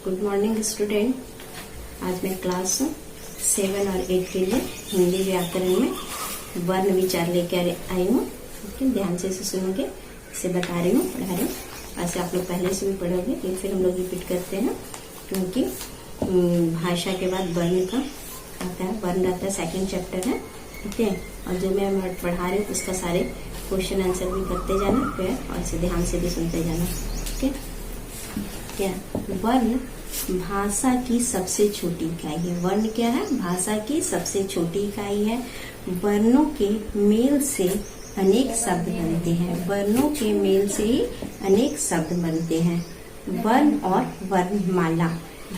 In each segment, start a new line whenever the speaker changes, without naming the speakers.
Good morning student. आज मैं class 7 और 8 के लिए हिंदी व्याकरण में वर्ण विचार लेकर आई हूँ। ध्यान से इसे सुनोगे, इसे बता रही हूँ, पढ़ा रही हूँ। ऐसे आप लोग पहले से भी पढ़ोगे, लेकिन फिर हम लोग रिपीट करते हैं क्योंकि भाषा के बाद वर्ण का आता है। वर्ण आता है, सेकंड चैप्टर है, ठीक है। और जो मैं पढ़ा रही हूँ उसका सारे क्वेश्चन आंसर भी करते जाना फिर, और इसे ध्यान से भी सुनते जाना, ठीक है। क्या वर्ण भाषा की सबसे छोटी इकाई है। वर्ण क्या है? भाषा की सबसे छोटी इकाई है। वर्णों के मेल से अनेक शब्द बनते हैं। वर्णों के मेल से ही अनेक शब्द बनते हैं। वर्ण और वर्णमाला।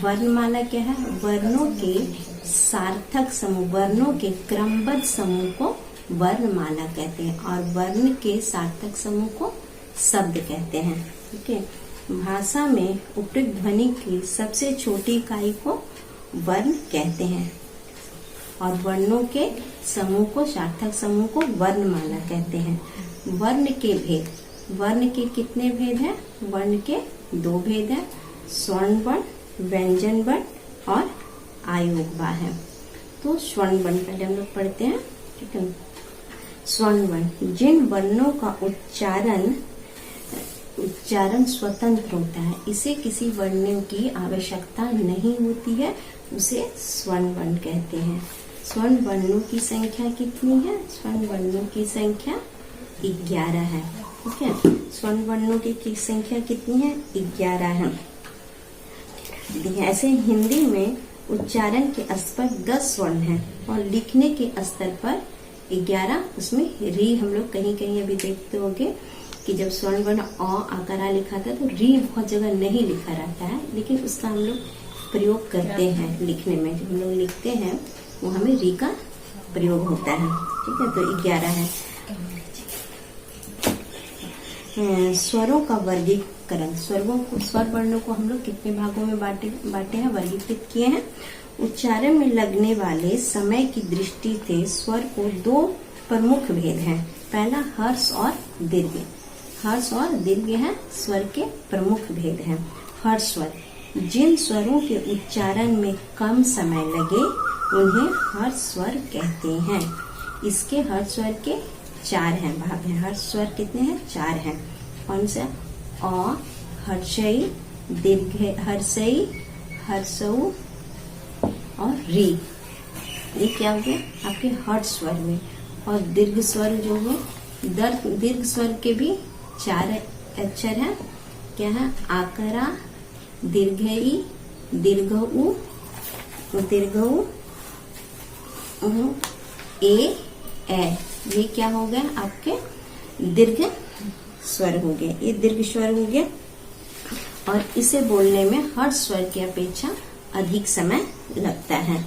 वर्णमाला क्या है? वर्णों के सार्थक समूह, वर्णों के क्रमबद्ध समूह को वर्णमाला कहते हैं और वर्ण के सार्थक समूह को शब्द कहते हैं, ठीक है। भाषा में उपयुक्त ध्वनि की सबसे छोटी इकाई को वर्ण कहते हैं और वर्णों के समूह को, सार्थक समूह को वर्णमाला कहते हैं। वर्ण के भेद। वर्ण के कितने भेद हैं? वर्ण के 2 भेद हैं, स्वर्ण वर्ण, व्यंजन वर्ण और आयोग वर्ण है। तो स्वर्ण वर्ण पहले हम लोग पढ़ते हैं, ठीक है। स्वर्ण वर्ण जिन वर्णों का उच्चारण स्वतंत्र होता है, इसे किसी वर्ण की आवश्यकता नहीं होती है, उसे स्वर्ण वर्ण कहते हैं। स्वर्ण वर्णों की संख्या कितनी है? स्वर्ण वर्णों की संख्या 11 है, ठीक है। स्वर्ण वर्णों की संख्या कितनी है? 11 है। ऐसे हिंदी में उच्चारण के स्तर 10 स्वर्ण है और लिखने के स्तर पर 11। उसमें री हम लोग कहीं कहीं अभी देखते होंगे कि जब स्वर्ण वर्ण अ आकार आ लिखा था तो री बहुत जगह नहीं लिखा रहता है, लेकिन उसका हम लोग प्रयोग करते हैं लिखने में। जब हम लोग लिखते हैं वो हमें री का प्रयोग होता है, ठीक है। तो 11 है। स्वरों का वर्गीकरण। स्वर वर्णों को हम लोग कितने भागों में बांटे हैं, वर्गीकृत किए हैं। उच्चारण में लगने वाले समय की दृष्टि से स्वर को 2 प्रमुख भेद हैं। पहला हर्ष और दीर्घ। हर्ष और दीर्घ है स्वर के प्रमुख भेद हैं। हर्ष स्वर जिन स्वरों के उच्चारण में कम समय लगे उन्हें हर्ष स्वर कहते हैं। इसके हर्ष स्वर के 4 हैं, भाग हैं। हर्ष स्वर कितने हैं? 4 हैं। कौन सा? अ, हर्षई, दीर्घ हर्षई, हर्षऊ और री। ये क्या हो गया आपके हर्ष स्वर में। और दीर्घ स्वर जो है, दीर्घ स्वर के भी 4 अक्षर हैं। क्या है? आकरा, दीर्घई, दीर्घऊ, दीर्घऊ, ए। ये क्या हो गया आपके? दीर्घ स्वर हो गए। ये दीर्घ स्वर हो गया और इसे बोलने में हर्ष स्वर की अपेक्षा अधिक समय लगता है।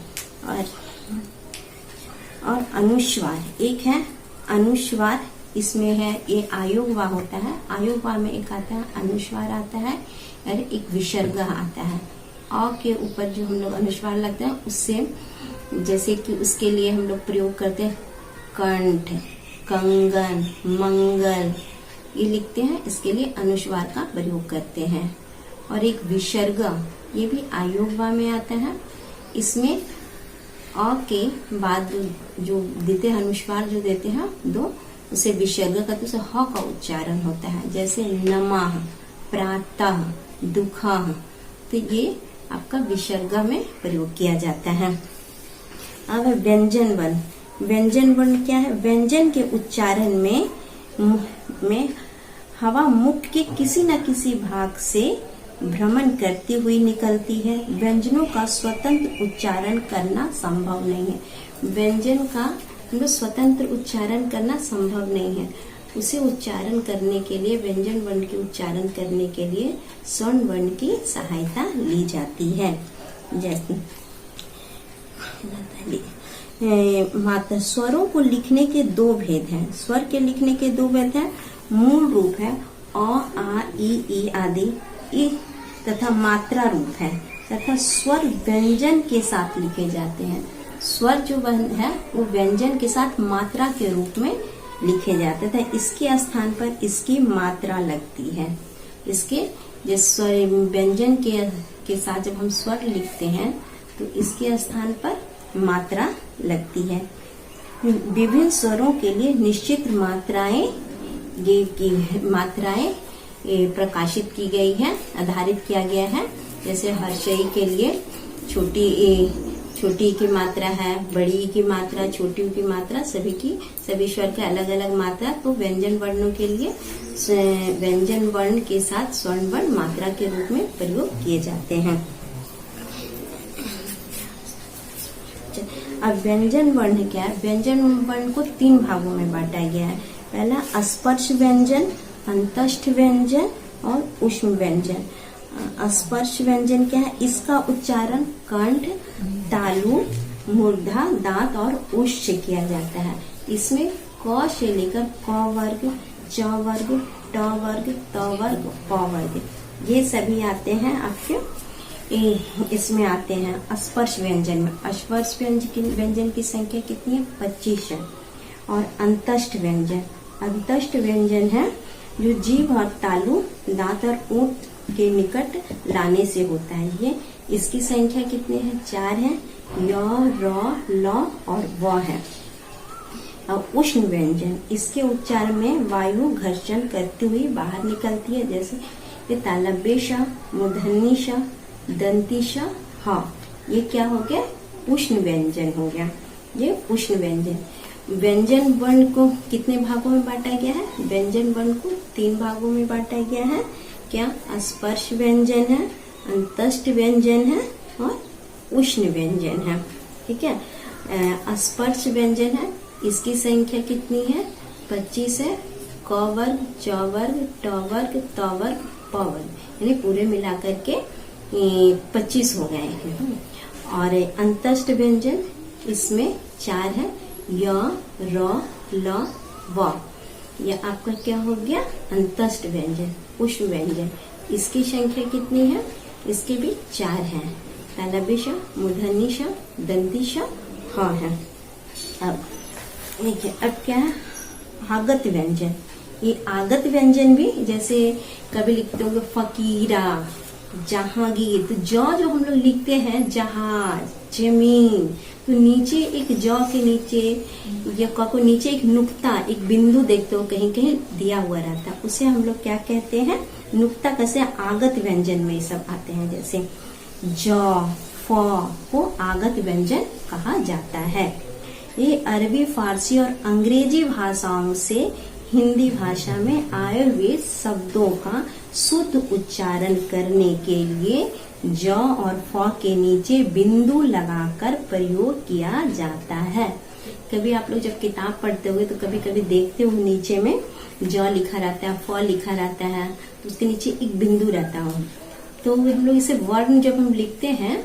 और अनुस्वार एक है। अनुस्वार इसमें है, ये आयोग वा होता है। आयोग वा में एक आता है अनुस्वार आता है और एक विसर्ग आता है। अ के ऊपर जो हम लोग अनुस्वार लगता है उससे, जैसे कि उसके लिए हम लोग प्रयोग करते हैं कंठ, कंगन, मंगल, ये लिखते हैं। इसके लिए अनुस्वार का प्रयोग करते हैं। और एक विसर्ग, ये भी आयोग वा में आता है। इसमें अ के बाद जो देते हैं अनुस्वार, जो देते हैं 2, उसे विसर्ग करते, उसे ह का उच्चारण होता है। जैसे नमः, प्रातः, दुखः, तो ये आपका विसर्ग में प्रयोग किया जाता है। अब व्यंजन वर्ण। व्यंजन वर्ण क्या है? व्यंजन के उच्चारण में हवा मुख के किसी न किसी भाग से भ्रमण करती हुई निकलती है। व्यंजनों का स्वतंत्र उच्चारण करना संभव नहीं है। व्यंजन का स्वतंत्र उच्चारण करना संभव नहीं है। उसे उच्चारण करने के लिए, व्यंजन वर्ण के उच्चारण करने के लिए स्वर्ण वर्ण की सहायता ली जाती है। जैसे मात्रा। स्वरों को लिखने के 2 भेद हैं। स्वर के लिखने के 2 भेद हैं। मूल रूप है अ, आ, ई आदि, ई तथा मात्रा रूप है तथा स्वर व्यंजन के साथ लिखे जाते हैं। स्वर जो है वो व्यंजन के साथ मात्रा के रूप में लिखे जाते थे। इसके स्थान पर इसकी मात्रा लगती है। इसके जैसे व्यंजन के साथ जब हम स्वर लिखते हैं तो इसके स्थान पर मात्रा लगती है। विभिन्न स्वरों के लिए निश्चित मात्राएं प्रकाशित की गई है, आधारित किया गया है। जैसे हर्षई के लिए छोटी की मात्रा है, बड़ी की मात्रा, छोटी की मात्रा, सभी स्वर के अलग अलग मात्रा। तो व्यंजन वर्णों के लिए व्यंजन वर्ण के साथ स्वर्ण वर्ण मात्रा के रूप में प्रयोग किए जाते हैं। अब व्यंजन वर्ण क्या है? व्यंजन वर्ण को 3 भागों में बांटा गया है। पहला स्पर्श व्यंजन, अंतस्थ व्यंजन और ऊष्म व्यंजन। स्पर्श व्यंजन क्या है? इसका उच्चारण कंठ, तालु, मूर्धा, दांत और उष्ठ से किया जाता है। इसमें क से लेकर क वर्ग, च वर्ग, ट वर्ग, त वर्ग, प वर्ग, ये सभी आते हैं आपके इसमें आते हैं स्पर्श व्यंजन में। स्पर्श व्यंजन की संख्या कितनी है? 25 है। और अंतस्थ व्यंजन है जो जीभ और तालु, दांत और ओंठ के निकट लाने से होता है। ये इसकी संख्या कितनी है? 4 है। य, र, ल और व है। और उष्ण व्यंजन, इसके उच्चारण में वायु घर्षण करती हुई बाहर निकलती है। जैसे तालव्य श, मूर्धन्य श, दंती श, ह, ये क्या हो गया? उष्ण व्यंजन हो गया। ये उष्ण व्यंजन। व्यंजन वर्ण को कितने भागों में बांटा गया है? व्यंजन वर्ण को 3 भागों में बांटा गया है। क्या? स्पर्श व्यंजन है, अंतस्थ व्यंजन है और उष्ण व्यंजन है। ठीक है। स्पर्श व्यंजन है, इसकी संख्या कितनी है? 25 है। क वर्ग, च वर्ग, ट वर्ग, त वर्ग, प वर्ग, यानी पूरे मिलाकर के 25 हो गए हैं। और अंतस्थ व्यंजन इसमें 4 है। य, र, ल, व, यह आपका क्या हो गया? अंतस्थ व्यंजन, उष्ण व्यंजन। इसकी संख्या कितनी है? इसके भी 4 है। तालव्य श, मूर्धन्य श, दंती श, ह है। अब देखिए, अब क्या है? आगत व्यंजन। ये आगत व्यंजन भी जैसे कभी लिखते होंगे फकीरा, जहांगीर, तो जो हम लोग लिखते हैं जहाज, जमीन, तो नीचे एक जौ के नीचे या क को नीचे एक नुक्ता, एक बिंदु देखते हो कहीं कहीं दिया हुआ रहता है, उसे हम लोग क्या कहते हैं? नुक्ता। कैसे? आगत व्यंजन में ये सब आते हैं। जैसे ज, फ को आगत व्यंजन कहा जाता है। ये अरबी, फारसी और अंग्रेजी भाषाओं से हिंदी भाषा में आए हुए शब्दों का शुद्ध उच्चारण करने के लिए ज और फ के नीचे बिंदु लगाकर प्रयोग किया जाता है। कभी आप लोग जब किताब पढ़ते हुए तो कभी कभी देखते हो नीचे में ज लिखा रहता है, फ लिखा रहता है, तो उसके नीचे एक बिंदु रहता हो। तो हम लोग इसे वर्ण जब हम लिखते हैं,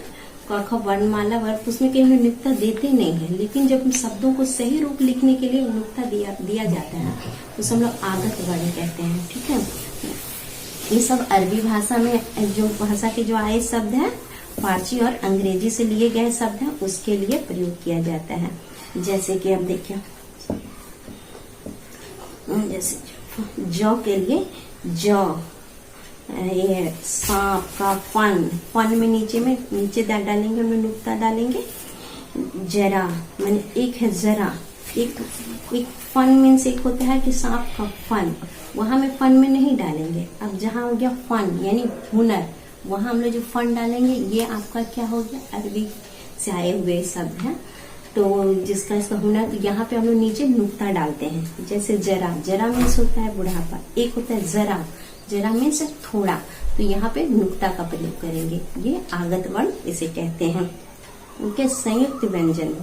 क ख वर्णमाला वर्ण, तो उसमें कहीं हम नुक्ता देते नहीं है, लेकिन जब हम शब्दों को सही रूप लिखने के लिए नुक्ता दिया जाता है, तो हम लोग आगत वर्ण कहते हैं। ठीक है। ये सब अरबी भाषा में जो भाषा के जो आए शब्द हैं, फारसी और अंग्रेजी से लिए गए शब्द हैं, उसके लिए प्रयोग किया जाता है। जैसे कि अब देखिए, जैसे जौ के लिए जौ, ये सांप का फन में नीचे डालेंगे, हम नुक्ता डालेंगे। जरा माने एक है जरा, एक फन मीन्स एक होता है कि सांप का फन, वहां में फन में नहीं डालेंगे। अब जहां हो गया फन यानी हुनर, वहां हम लोग जो फन डालेंगे, ये आपका क्या हो गया? अरबी से आए हुए शब्द है, तो जिसका इसका हुनर, तो यहाँ पे हम लोग नीचे नुक्ता डालते हैं। जैसे जरा मीन्स होता है बुढ़ापा, एक होता है जरा मीन्स थोड़ा, तो यहाँ पे नुक्ता का प्रयोग करेंगे। ये आगत वर्ण इसे कहते हैं। उनके संयुक्त व्यंजन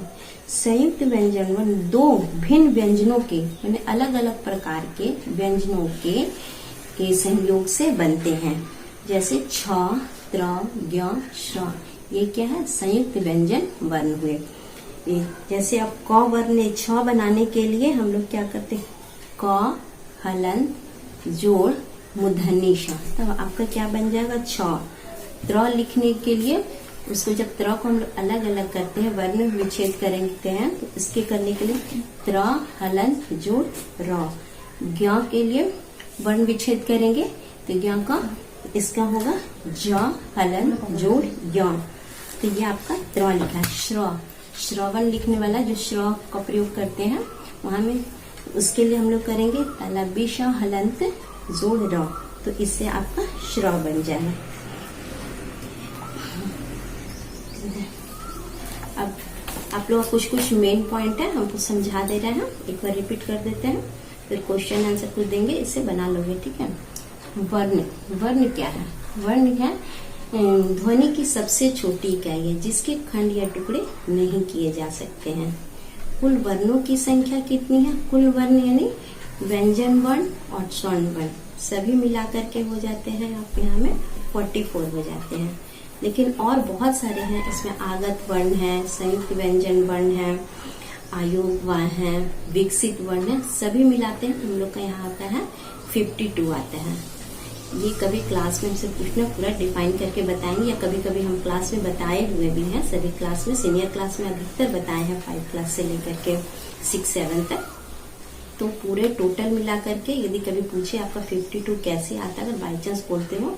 वर्ण 2 भिन्न व्यंजनों के यानी अलग अलग प्रकार के व्यंजनों के संयोग से बनते हैं। जैसे छ, त्र, ज्ञ, श, ये क्या है? संयुक्त व्यंजन वर्ण हुए। जैसे अब क वर्ण छ बनाने के लिए हम लोग क्या करते हैं? क, हलन, जोड़, मूर्धन्य श, तब आपका क्या बन जाएगा? छ। त्र लिखने के लिए उसको जब त्र को हम लोग अलग अलग करते हैं, वर्ण विच्छेद करेंगे हैं, तो इसके करने के लिए त्र, हलन, जोड़, र। ज्ञ के लिए वर्ण विच्छेद करेंगे, तो ज्ञ का इसका होगा ज हलन जोड़ य। तो ये आपका त्र लिखा है। श्रवण लिखने वाला जो श्र का प्रयोग करते हैं वहां में, उसके लिए हम लोग करेंगे तलबी श हलंत जोड़ र। तो इससे आपका श्र बन जाएगा। अब आप लोग कुछ कुछ मेन पॉइंट है हमको समझा दे रहे हैं, एक बार रिपीट कर देते हैं, फिर क्वेश्चन आंसर कुछ देंगे, इससे बना लोगे। ठीक है। वर्ण क्या है? वर्ण है ध्वनि की सबसे छोटी इकाई है जिसके खंड या टुकड़े नहीं किए जा सकते हैं। कुल वर्णों की संख्या कितनी है? कुल वर्ण यानी व्यंजन वर्ण और स्वर्ण वर्ण सभी मिलाकर के हो जाते हैं, आप यहाँ में 44 हो जाते हैं। लेकिन और बहुत सारे हैं, इसमें आगत वर्ण है, संयुक्त व्यंजन वर्ण है, आयोग वर्ण है, विकसित वर्ण है, सभी मिलाते हैं हम लोग का यहाँ आता है 52 आता है। ये कभी क्लास में हमसे पूछना, पूरा डिफाइन करके बताएंगे, या कभी कभी हम क्लास में बताए हुए भी हैं। सभी क्लास में, सीनियर क्लास में अधिकतर बताए हैं, 5 क्लास से लेकर के 6-7 तक। तो पूरे टोटल मिला करके यदि कभी पूछे आपका 52 कैसे आता है, अगर बाई चांस बोलते हो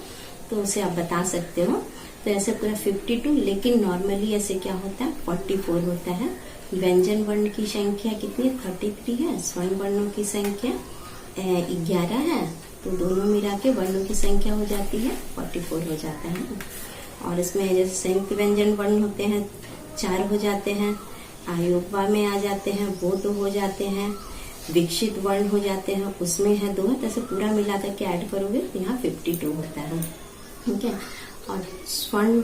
तो उसे आप बता सकते हो। तो ऐसे पूरा 52, लेकिन नॉर्मली ऐसे क्या होता है 44 होता है। व्यंजन वर्ण की संख्या कितनी 33 है, स्वर्ण वर्णों की संख्या 11 है। तो दोनों मिला के वर्णों की संख्या हो जाती है 44 हो जाता है। और इसमें जैसे संयुक्त व्यंजन वर्ण होते हैं 4 हो जाते हैं, आयोगवा में आ जाते हैं वो 2 हो जाते हैं, विकसित वर्ण हो जाते हैं उसमें है 2। ऐसे पूरा मिला करके ऐड करोगे तो यहाँ 52 होता है। ठीक है। और स्वर्ण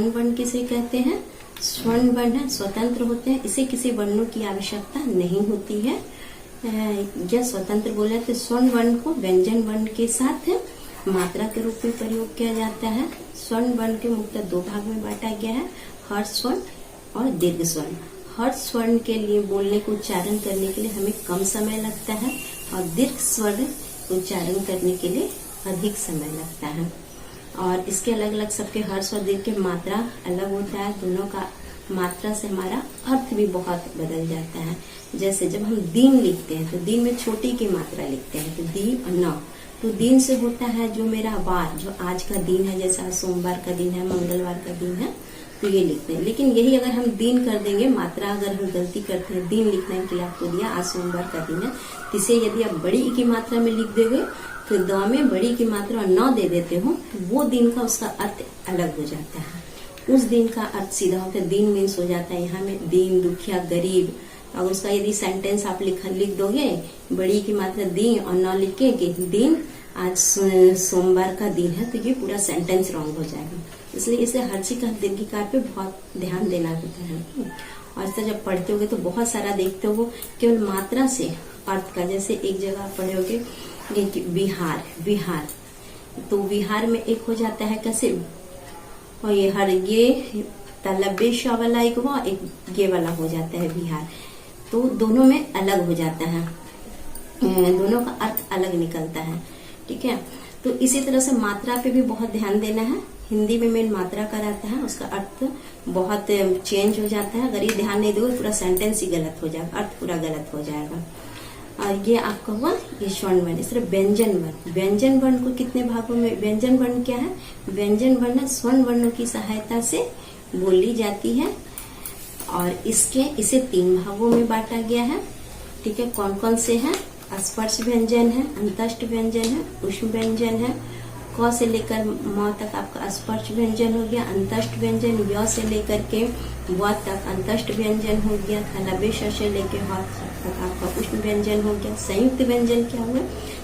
वर्ण किसे कहते हैं? स्वर्ण वर्ण स्वतंत्र होते हैं, इसे किसी वर्णों की आवश्यकता नहीं होती है। यह स्वतंत्र बोले तो स्वर्ण वर्ण को व्यंजन वर्ण के साथ मात्रा के रूप में प्रयोग किया जाता है। स्वर्ण वर्ण के मुख्यतः 2 भाग में बांटा गया है, हर्ष स्वर्ण और दीर्घ स्वर्ण। हर्ष स्वर्ण के लिए बोलने को उच्चारण करने के लिए हमें कम समय लगता है, और दीर्घ स्वर्ण उच्चारण करने के लिए अधिक समय लगता है। और इसके अलग अलग सबके हर्ष और दीर्घ की मात्रा अलग होता है। दोनों का मात्रा से हमारा अर्थ भी बहुत बदल जाता है। जैसे जब हम दिन लिखते हैं तो दिन में छोटी की मात्रा लिखते हैं, तो दी और न। तो दिन से होता है जो मेरा वार, जो आज का दिन है, जैसा सोमवार का दिन है, मंगलवार का दिन है, तो ये लिखते हैं। लेकिन यही अगर हम दिन कर देंगे, मात्रा अगर हम गलती करते हैं, दिन लिखने के लिए आपको दिया आज सोमवार का दिन है, इसे यदि आप बड़ी की मात्रा में लिख दोगे तो द में बड़ी की मात्रा 9 दे देते हो, तो वो दिन का उसका अर्थ अलग हो जाता है। उस दिन का अर्थ सीधा होता है, दिन मीन्स हो जाता है यहाँ में दीन, दुखिया, गरीब। और उसका यदि सेंटेंस आप लिख दोगे, बड़ी की मात्रा दी और 9 लिख के दिन आज सोमवार का दिन है, तो ये पूरा सेंटेंस रॉन्ग हो जाएगा। इसलिए इसे हर्षिक दीर्घिकार पे बहुत ध्यान देना होता है। और ऐसा जब पढ़ते होगे तो बहुत सारा देखते हो, केवल मात्रा से अर्थ का। जैसे एक जगह आप पढ़ोगे विहार, तो विहार में एक हो जाता है कैसे, और ये तलबेश वाला एक हुआ, एक ये वाला हो जाता है विहार। तो दोनों में अलग हो जाता है, दोनों का अर्थ अलग निकलता है। ठीक है। तो इसी तरह से मात्रा पे भी बहुत ध्यान देना है। हिंदी में मेन मात्रा का रहता है, उसका अर्थ बहुत चेंज हो जाता है। अगर ये ध्यान नहीं दोगे पूरा सेंटेंस ही गलत हो जाएगा, अर्थ पूरा गलत हो जाएगा। और ये आपका हुआ ये स्वर्ण वर्ण। इस तरह व्यंजन वर्ण, व्यंजन वर्ण को कितने भागों में, व्यंजन वर्ण क्या है? व्यंजन वर्ण स्वर्ण वर्णों की सहायता से बोली जाती है, और इसे 3 भागों में बांटा गया है। ठीक है। कौन कौन से हैं? स्पर्श व्यंजन है, अंतस्थ व्यंजन है, ऊष्म व्यंजन है। क से लेकर म तक आपका स्पर्श व्यंजन हो गया, अंतस्थ व्यंजन। य से लेकर के व तक अंतस्थ व्यंजन हो गया। तलबेश से लेकर ह तक आपका ऊष्म व्यंजन हो गया। संयुक्त व्यंजन क्या हुआ?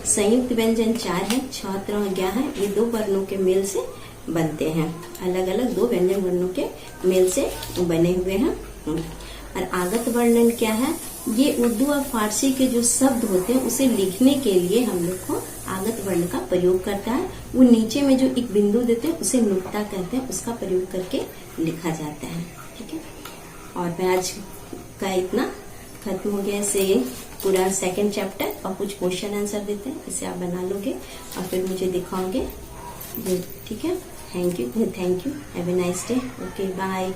संयुक्त व्यंजन 4 है, 6 3 11 है। ये 2 वर्णों के मेल से बनते हैं, अलग अलग 2 व्यंजन वर्णों के मेल से बने हुए हैं। और आगत वर्णन क्या है? ये उर्दू और फारसी के जो शब्द होते हैं उसे लिखने के लिए हम लोग को आगत वर्ण का प्रयोग करता है। वो नीचे में जो एक बिंदु देते हैं उसे नुक्ता कहते हैं, उसका प्रयोग करके लिखा जाता है। ठीक है। और आज का इतना खत्म हो गया। से पूरा 2nd चैप्टर और कुछ क्वेश्चन आंसर देते हैं, इसे आप बना लोगे और फिर मुझे दिखाओगे। ठीक है। Thank you. Have a nice day. Okay, bye.